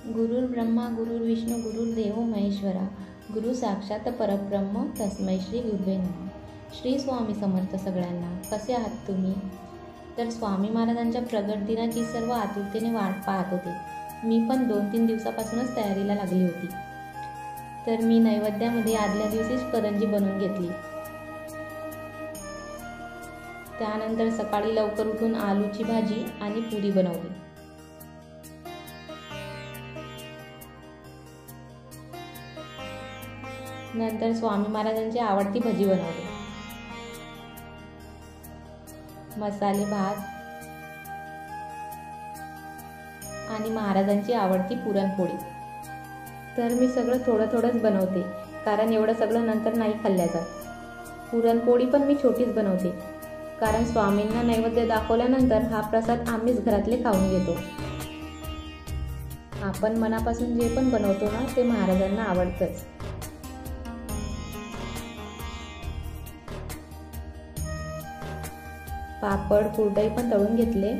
गुरुर्ब्रह्मा गुरुर्विष्णू गुरुर्देव महेश्वरा गुरु साक्षात परब्रह्म तस्मै श्री गुरुवे नमः. श्री स्वामी समर्थ सगळ्यांना. कसे आहात तुम्ही? तर स्वामी महाराजांच्या प्रगट दिनाची सर्व आतुरतेने वाट पाहत होते. मी पण 2-3 दिवसापासूनच तयारीला लागली होती. तर मी नैवेद्यामध्ये आदल्या दिवशीच करंजी बनवून घेतली. त्यानंतर सकाळी लवकर उठून आलूची भाजी आणि पुरी बनवली. नंतर स्वामी महाराजांची आवडती भजी बनवली. मसाले भात आणि महाराजांची आवडती पुरणपोळी. तर मी सगळं थोडं बनवते, कारण एवढं सगळं नंतर नाही खाल्ल्या जात. पुरणपोळी पण मी छोटीच बनवते, कारण स्वामींना नैवेद्य दाखवल्यानंतर हा प्रसाद आम्हीच घरातले खाऊन घेतो. आपण मनापासून जे पण बनवतो ना, ते महाराजांना आवडतंच. पापड कुरडई पण तळून घेतले.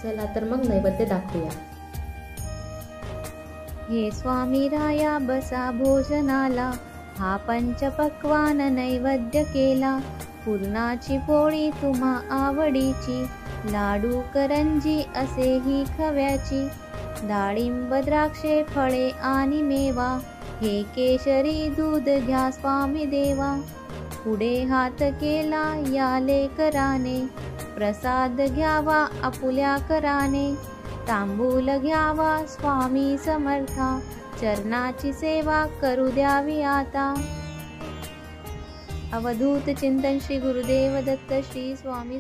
चला तर मग नैवेद्य दाखवूया. हे स्वामी राया बसा भोजनाला, हा पंचपक्वान नैवेद्य केला. पुरणाची पोळी तुम्हा आवडीची, लाडू करंजी असेही खव्याची. डाळिंब द्राक्षे फळे आणि मेवा, हे केशरी दूध घ्या स्वामी देवा. पुढे हात केला या लेकराने, प्रसाद घ्यावा आपुल्या कराने. तांबूल घ्यावा स्वामी समर्था, चरणाची सेवा करू द्यावी आता. अवधूत चिंतन श्री गुरुदेव दत्त श्री स्वामी